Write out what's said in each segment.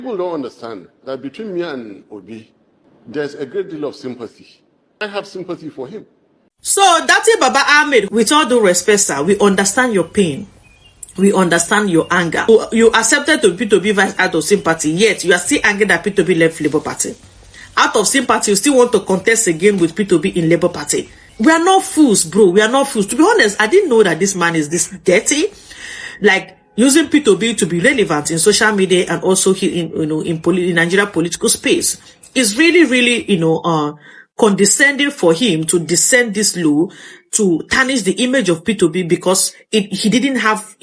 People don't understand that between me and Obi, there's a great deal of sympathy. I have sympathy for him. So, Datti Baba-Ahmed, with all due respect, sir, we understand your pain. We understand your anger. You accepted to P2B vice out of sympathy, yet you are still angry that P2B left Labour Party. Out of sympathy, you still want to contest again with P2B in Labour Party. We are not fools, bro. We are not fools. To be honest, I didn't know that this man is this dirty. Like, using P2B to be relevant in social media and also in Nigeria political space is really, really, condescending for him to descend this low to tarnish the image of P2B because he didn't have,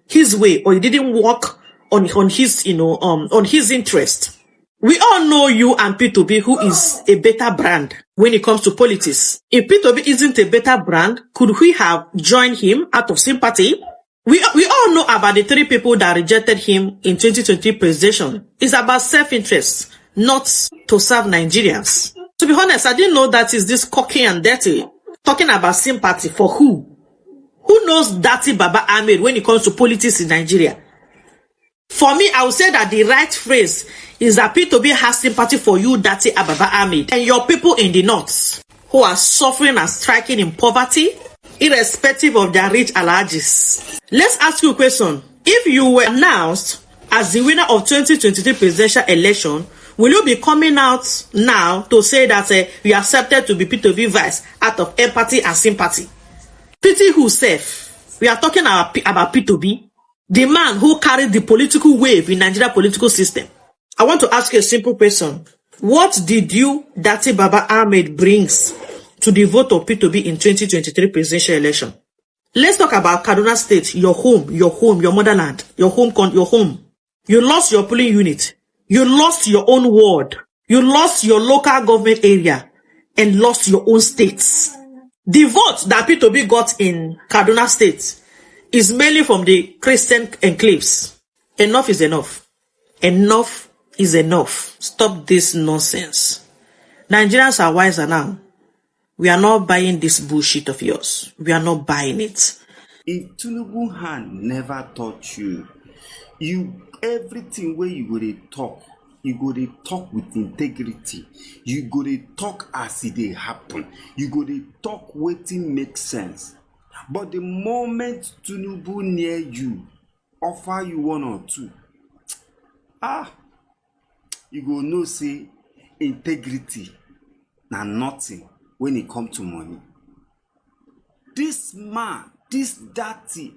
his way, or he didn't work on his interest. We all know you and P2B, who is a better brand when it comes to politics. If P2B isn't a better brand, could we have joined him out of sympathy? We all know about the 3 people that rejected him in 2020 presidential. It's about self-interest, not to serve Nigerians. To be honest, I didn't know that is this cocky and dirty. Talking about sympathy for who? Who knows Datti Baba-Ahmed when it comes to politics in Nigeria? For me, I would say that the right phrase is that P2B has sympathy for you, Datti Baba-Ahmed, and your people in the north who are suffering and striking in poverty, irrespective of their rich alhajis. Let's ask you a question. If you were announced as the winner of 2023 presidential election, will you be coming out now to say that you accepted to be P2B vice out of empathy and sympathy? Pity who safe? We are talking about P2B, the man who carried the political wave in Nigeria political system. I want to ask you a simple question. What did you, Datti Baba-Ahmed, brings to the vote of P2B in 2023 presidential election? Let's talk about Kaduna State, your home, your motherland, your home. You lost your polling unit. You lost your own ward. You lost your local government area and lost your own states. The vote that P2B got in Kaduna State is mainly from the Christian enclaves. Enough is enough. Enough is enough. Stop this nonsense. Nigerians are wiser now. We are not buying this bullshit of yours. We are not buying it. If Tinubu hand never touch you, everything where you go to talk, you go to talk with integrity. You go to talk as it happen. You go to talk wetin make sense. But the moment Tinubu near you, offer you 1 or 2, you go know say integrity na nothing when it come to money. This man, this Datti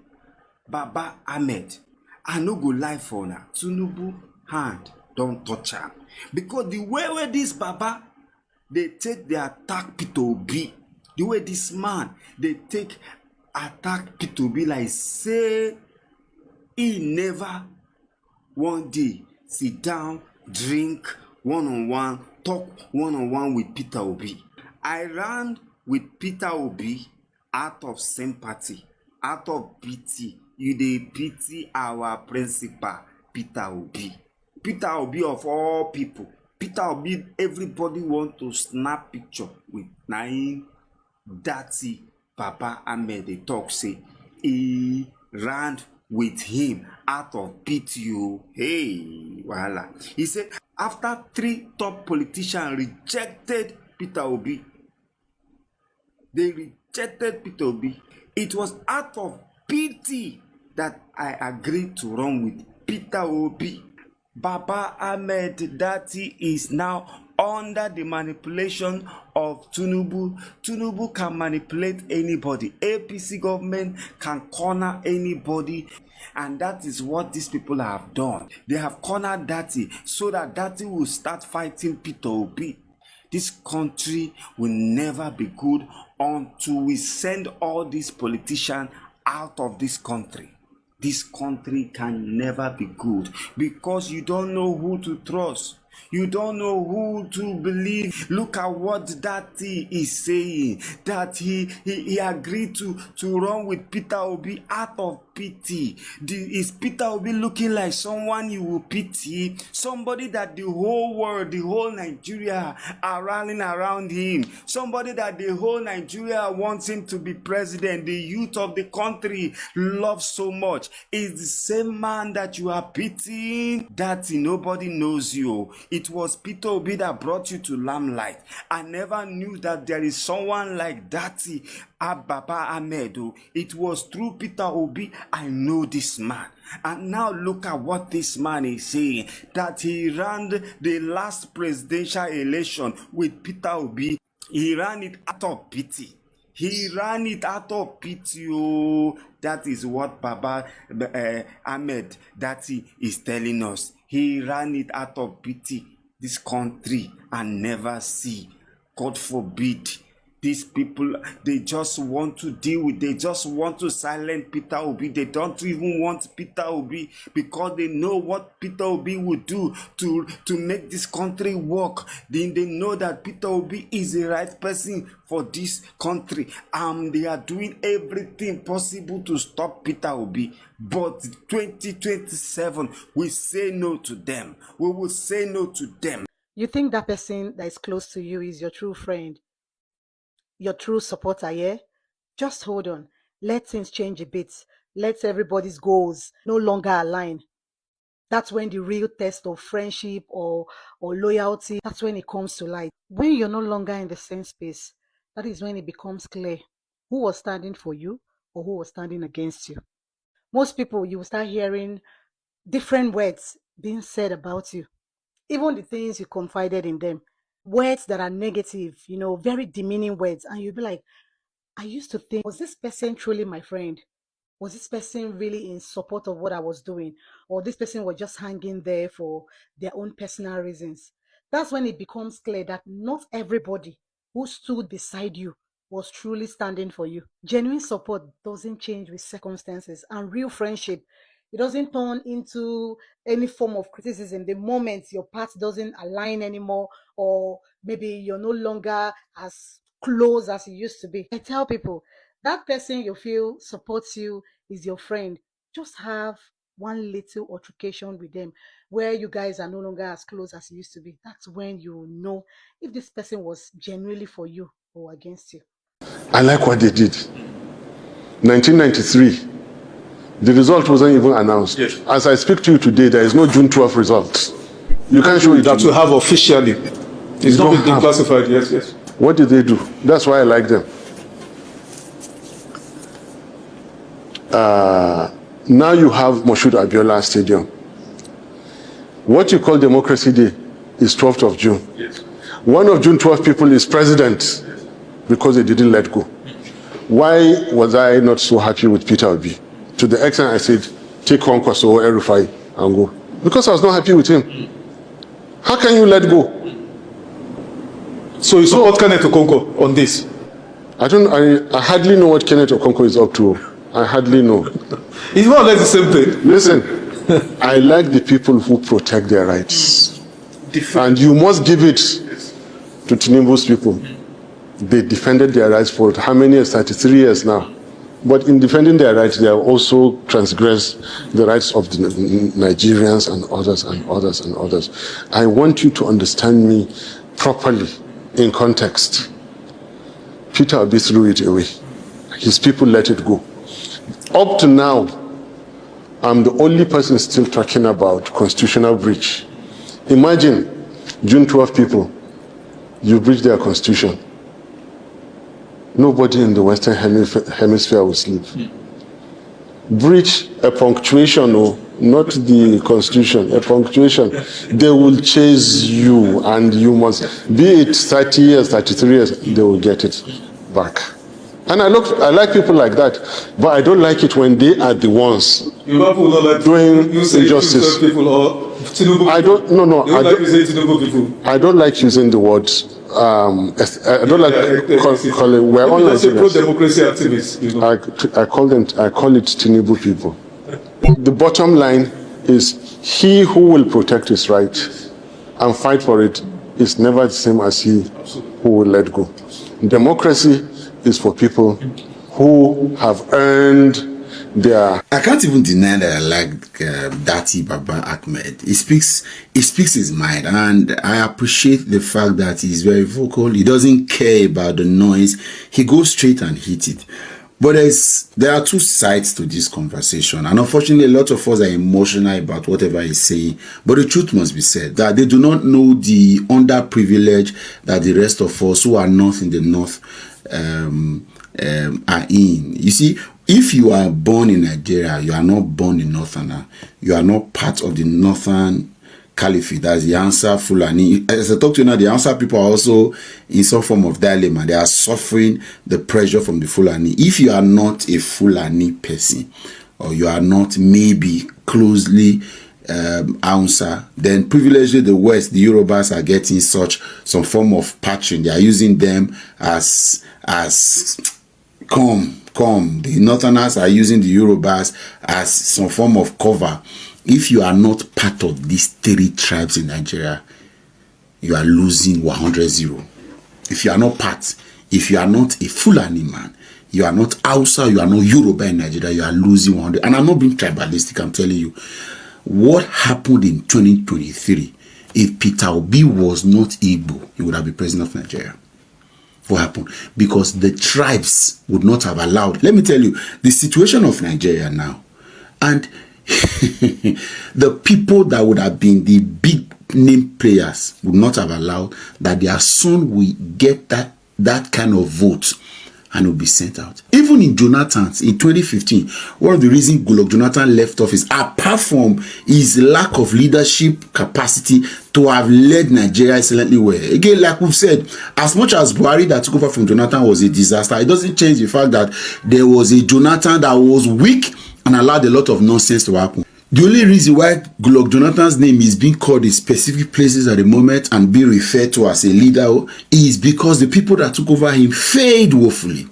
Baba-Ahmed, I no go lie for now. Tinubu hand don't touch am, because the way where this Baba they take the attack P2B, the way this man they take attack P2B like say he never one day sit down, drink one-on-one, talk one-on-one with Peter Obi. I ran with Peter Obi out of sympathy, out of pity. You dey pity our principal, Peter Obi. Peter Obi of all people. Peter Obi, everybody want to snap picture with Naim Datti Baba-Ahmed. They talk say he ran with him out of pity. Hey, voila. He said after 3 top politicians rejected Peter Obi, they rejected Peter Obi. It was out of pity that I agreed to run with Peter Obi. Baba-Ahmed Datti is now under the manipulation of Tinubu. Tinubu can manipulate anybody. APC government can corner anybody. And that is what these people have done. They have cornered Datti so that Datti will start fighting Peter Obi. This country will never be good until we send all these politicians out of this country. This country can never be good because you don't know who to trust. You don't know who to believe. Look at what Datti is saying. That he agreed to run with Peter Obi out of pity? Is Peter Obi looking like someone you will pity? Somebody that the whole world, the whole Nigeria are rallying around him. Somebody that the whole Nigeria wants him to be president. The youth of the country love so much. Is the same man that you are pitying. That nobody knows you. It was Peter Obi that brought you to Limelight. I never knew that there is someone like Datti Baba-Ahmed. It was through Peter Obi I know this man. And now look at what this man is saying. That he ran the last presidential election with Peter Obi. He ran it out of pity. He ran it out of pity. Oh, that is what Baba-Ahmed Datti is telling us. He ran it out of pity. This country and never see. God forbid. These people, they just want to deal with, they just want to silence Peter Obi. They don't even want Peter Obi because they know what Peter Obi would do to make this country work. They know that Peter Obi is the right person for this country. They are doing everything possible to stop Peter Obi. But 2027, we say no to them. We will say no to them. You think that person that is close to you is your true friend? Your true supporter, yeah? Just hold on. Let things change a bit. Let everybody's goals no longer align. That's when the real test of friendship or loyalty, that's when it comes to light. When you're no longer in the same space, that is when it becomes clear who was standing for you or who was standing against you. Most people, you will start hearing different words being said about you. Even the things you confided in them. Words that are negative, very demeaning words. And you'll be like, I used to think, was this person truly my friend? Was this person really in support of what I was doing? Or this person was just hanging there for their own personal reasons? That's when it becomes clear that not everybody who stood beside you was truly standing for you. Genuine support doesn't change with circumstances, and real friendship, it doesn't turn into any form of criticism the moment your path doesn't align anymore, or maybe you're no longer as close as you used to be. I tell people, that person you feel supports you is your friend. Just have one little altercation with them where you guys are no longer as close as you used to be. That's when you know if this person was genuinely for you or against you. I like what they did. 1993. The result wasn't even announced. Yes. As I speak to you today, there is no June 12 result. You can't show it. That we have officially. It's not been classified. Yes, yes. What did they do? That's why I like them. Now you have Moshood Abiola Stadium. What you call Democracy Day is 12th of June. Yes. One of June 12 people is president because they didn't let go. Why was I not so happy with Peter Obi? To the extent I said, take Kwankwaso or El-Rufai and go. Because I was not happy with him. How can you let go? So you support Kenneth Okonkwo on this? I hardly know what Kenneth Okonkwo is up to. I hardly know. It's more or less the same thing. Listen, I like the people who protect their rights. And you must give it to Tinubu's people. They defended their rights for how many years? 33 years now. But in defending their rights, they have also transgressed the rights of the Nigerians and others and others and others. I want you to understand me properly in context. Peter Obi threw it away. His people let it go. Up to now, I'm the only person still talking about constitutional breach. Imagine June 12 people, you breach their constitution. Nobody in the Western Hemisphere will sleep. Breach a punctuation, or not the constitution, a punctuation. They will chase you, and you must, be it 30 years, 33 years, they will get it back. And I like people like that, but I don't like it when they are the ones doing injustice. I don't. No. I don't like using the words. I don't like call it. We're all pro-democracy activists. I call it Tinubu people. The bottom line is he who will protect his right and fight for it is never the same as he who will let go. Democracy is for people who have earned their... I can't even deny that I like Datti Baba-Ahmed. He speaks his mind, and I appreciate the fact that he's very vocal. He doesn't care about the noise. He goes straight and hit it. But there are two sides to this conversation, and unfortunately, a lot of us are emotional about whatever he's saying. But the truth must be said that they do not know the underprivilege that the rest of us who are not in the north are in. You see, if you are born in Nigeria, you are not born in Northern. You are not part of the Northern Caliphate. That's the answer. Fulani. As I talk to you now, the answer people are also in some form of dilemma. They are suffering the pressure from the Fulani. If you are not a Fulani person, or you are not maybe closely answer, then privileged the West, the Yorubas are getting some form of patching. They are using them as the Northerners are using the Yorubas as some form of cover. If you are not part of these 3 tribes in Nigeria, you are losing 100-0. If you are not part, if you are not a Fulani man, you are not Hausa, you are not Yoruba in Nigeria, you are losing 100. And I'm not being tribalistic, I'm telling you. What happened in 2023, if Peter Obi was not Igbo, he would have been president of Nigeria. What happened? Because the tribes would not have allowed. Let me tell you, the situation of Nigeria now, and the people that would have been the big name players would not have allowed that their son will get that kind of vote and will be sent out. Even in Jonathan's, in 2015, one of the reasons Goodluck Jonathan left office, apart from his lack of leadership capacity to have led Nigeria excellently well. Again, like we've said, as much as Buhari that took over from Jonathan was a disaster, it doesn't change the fact that there was a Jonathan that was weak and allowed a lot of nonsense to happen. The only reason why Goodluck Jonathan's name is being called in specific places at the moment and being referred to as a leader is because the people that took over him failed woefully.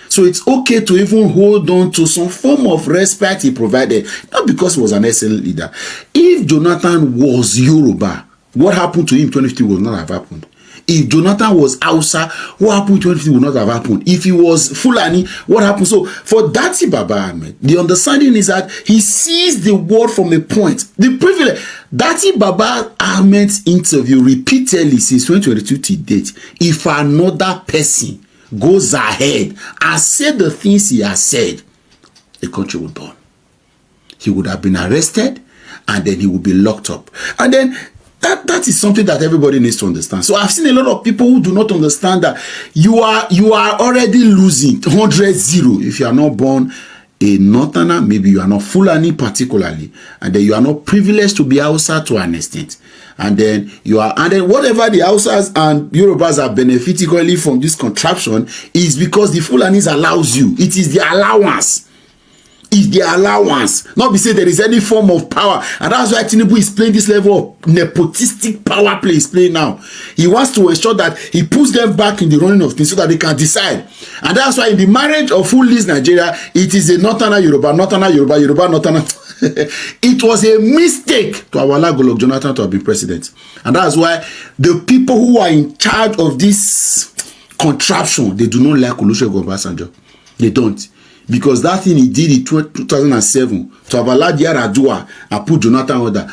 So it's okay to even hold on to some form of respect he provided, not because he was an excellent leader. If Jonathan was Yoruba, what happened to him in 2015 would not have happened. If Jonathan was Hausa, what happened in 2015 would not have happened. If he was Fulani, what happened? So for Datti Baba-Ahmed, the understanding is that he sees the world from a point. The privilege. Datti Baba-Ahmed's interview repeatedly since 2022 to date. If another person goes ahead and said the things he has said, the country would burn. He would have been arrested and then he would be locked up. And then that is something that everybody needs to understand. So I've seen a lot of people who do not understand that you are already losing 100-0 if you are not born a Northerner, maybe you are not Fulani particularly, and then you are not privileged to be Hausa to an extent. And then whatever the Hausas and Yorubas are benefiting equally from this contraption is because the Fulanis allows you. It is the allowance. It's the allowance. Not be say there is any form of power. And that's why Tinubu is playing this level of nepotistic power play he's playing now. He wants to ensure that he puts them back in the running of things so that they can decide. And that's why in the marriage of who leads Nigeria, it is a Northerner Yoruba, Northerner Yoruba, Yoruba Northerner. It was a mistake to allow Goodluck Jonathan to have been president. And that's why the people who are in charge of this contraption, they do not like Olusegun Obasanjo. They don't. Because that thing he did in 2007 to have allowed Yar'Adua and put Jonathan order,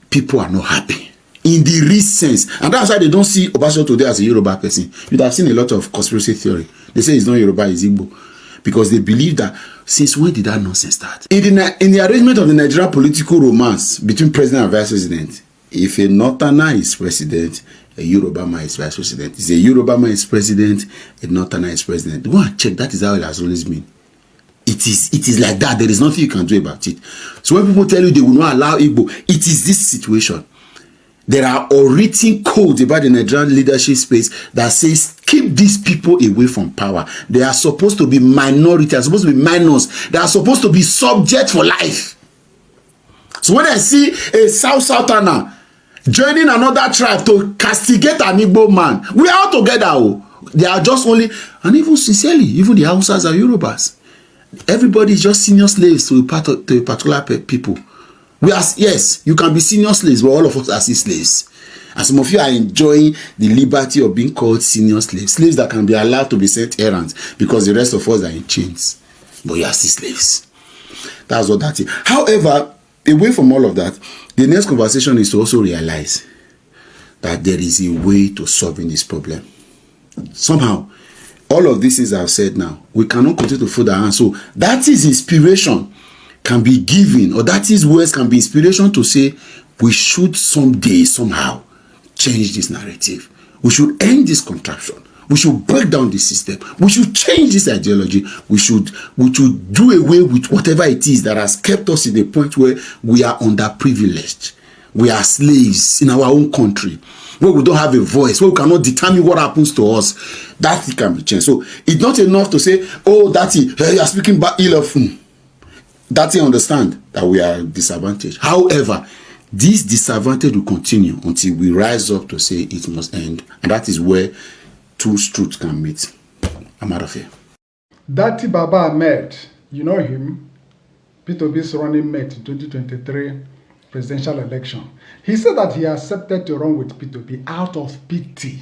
people are not happy in the real sense. And that's why they don't see Obasanjo today as a Yoruba person. You'd have seen a lot of conspiracy theory. They say he's not Yoruba, he's Igbo. Because they believe that since when did that nonsense start? In the arrangement of the Nigerian political romance between president and vice president, if a Northerner is president, a Yoruba man is vice president. If a Yoruba man is president, a Northerner is president. Go and check. That is how it has always been. It is like that. There is nothing you can do about it. So when people tell you they will not allow Igbo, it is this situation. There are unwritten codes about the Nigerian leadership space that says keep these people away from power. They are supposed to be minority. They are supposed to be minors. They are supposed to be subject for life. So when I see a Southerner joining another tribe to castigate an Igbo man, we are all together. Oh. They are just only, and even sincerely, even the Hausas are Yorubas. Everybody is just senior slaves to a particular people. We are, yes, you can be senior slaves, but all of us are still slaves. And some of you are enjoying the liberty of being called senior slaves. Slaves that can be allowed to be sent errands because the rest of us are in chains. But you are still slaves. That's what that is. However, away from all of that, the next conversation is to also realize that there is a way to solving this problem. Somehow, all of these things I've said now, we cannot continue to fold our hands. So that is inspiration can be given, or that is words can be inspiration to say we should someday, somehow, change this narrative. We should end this contraption. We should break down the system. We should change this ideology. We should do away with whatever it is that has kept us in the point where we are underprivileged. We are slaves in our own country, where we don't have a voice, where we cannot determine what happens to us. That thing can be changed. So it's not enough to say, oh, Datti, you are speaking ill of him. Datti understand that we are disadvantaged. However, this disadvantage will continue until we rise up to say it must end. And that is where two truths can meet. I'm out of here. Datti Baba-Ahmed, you know him, P2B's running mate in 2023 presidential election. He said that he accepted to run with P2B out of pity,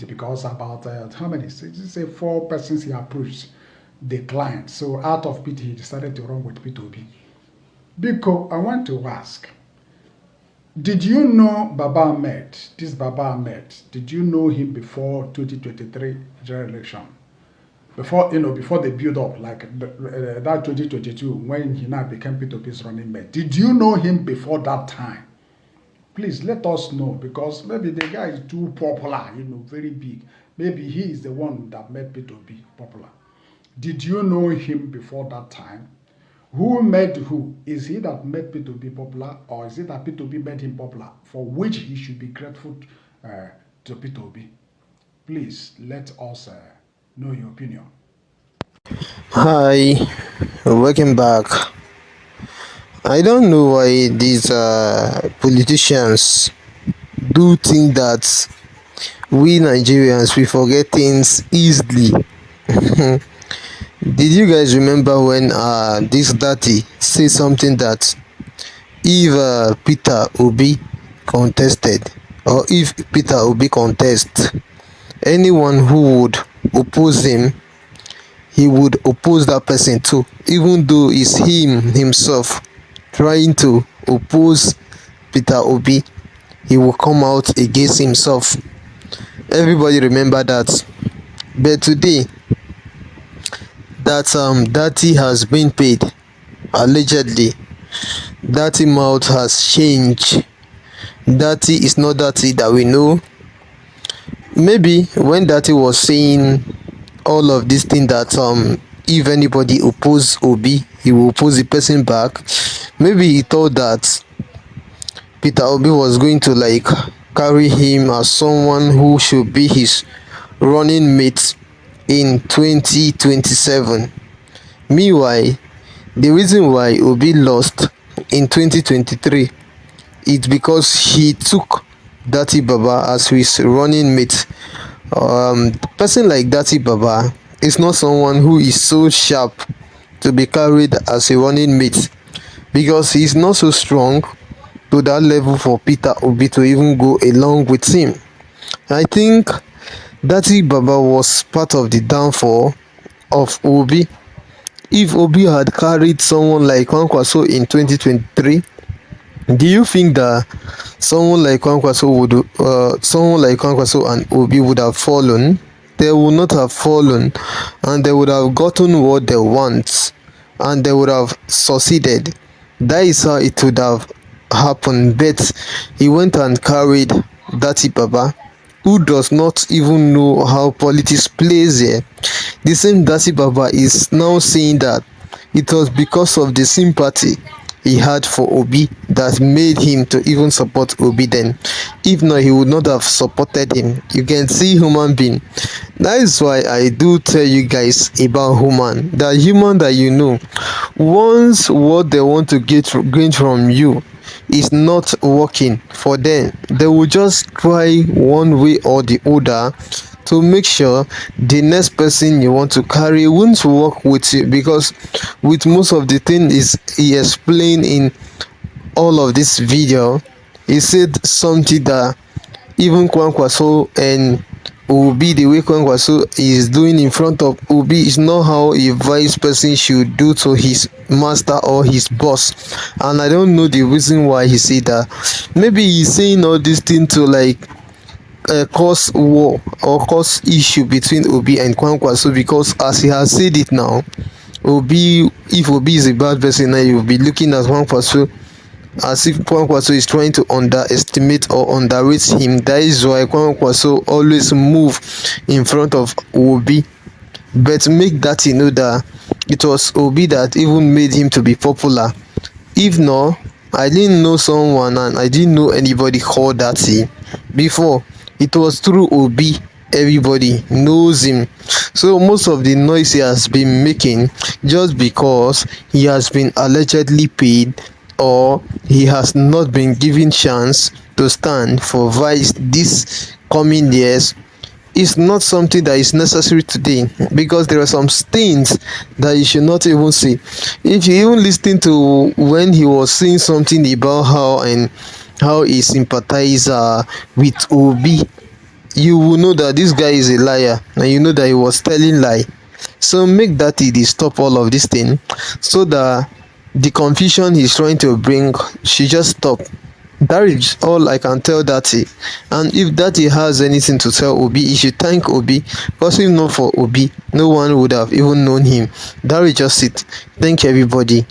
because about how many? Say 4 persons he approached declined. So out of pity, he decided to run with P2B. Because I want to ask, did you know Baba-Ahmed, this Baba-Ahmed, did you know him before 2023 general election? Before they build up, like that 2022, when he now became P2B's running mate. Did you know him before that time? Please let us know, because maybe the guy is too popular, very big. Maybe he is the one that made P2B popular. Did you know him before that time? Who made who? Is he that made P2B popular, or is it that P2B made him popular, for which he should be grateful to P2B? Please let us know your opinion. Hi, welcome back. I don't know why these politicians do think that we Nigerians, we forget things easily. Did you guys remember when this Datti said something that if Peter Obi contested, or if Peter Obi contests, anyone who would oppose him, he would oppose that person too, even though it's him himself trying to oppose Peter Obi, he will come out against himself. Everybody remember that. But today, that Datti has been paid, allegedly, Datti mouth has changed. Datti is not Datti that we know. Maybe when Datti was saying all of these things that if anybody oppose Obi, he will oppose the person back, maybe he thought that Peter Obi was going to like carry him as someone who should be his running mate in 2027. Meanwhile, the reason why Obi lost in 2023 is because he took Datti Baba as his running mate. Person like Datti Baba is not someone who is so sharp to be carried as a running mate, because he's not so strong to that level for Peter Obi to even go along with him. I think Datti Baba was part of the downfall of Obi. If Obi had carried someone like Kwankwaso in 2023, do you think that someone like Kwankwaso and Obi would have fallen? They would not have fallen, and they would have gotten what they want, and they would have succeeded. That is how it would have happened. But he went and carried Datti Baba, who does not even know how politics plays here. The same Datti Baba is now saying that it was because of the sympathy he had for Obi that made him to even support Obi then. If not, he would not have supported him. You can see human being. That is why I do tell you guys about human. That human that you know, once what they want to gain from you is not working for them, they will just try one way or the other to make sure the next person you want to carry won't work with you, because with most of the things he explained in all of this video, he said something that even Kwankwaso and Obi, the way Kwankwaso is doing in front of Obi is not how a vice person should do to his master or his boss. And I don't know the reason why he said that. Maybe he's saying all this thing to like cause war or cause issue between Obi and Kwankwaso, because as he has said it now, Obi, if Obi is a bad person, now you will be looking at Kwankwaso as if Kwankwaso is trying to underestimate or underrate him. That is why Kwankwaso always move in front of Obi. But make that you know that it was Obi that even made him to be popular. If not, I didn't know someone and I didn't know anybody called Datti before. It was through Obi everybody knows him. So most of the noise he has been making just because he has been allegedly paid or he has not been given chance to stand for vice this coming years is not something that is necessary today, because there are some things that you should not even say. If you even listen to when he was saying something about how he sympathizer with Obi, you will know that this guy is a liar and you know that he was telling lie. So make that it stop all of this thing so that the confusion he's trying to bring should just stop. That is all I can tell Datti. And if Datti has anything to tell Obi, he should thank Obi, because if not for Obi, no one would have even known him. That is just it. Thank you everybody.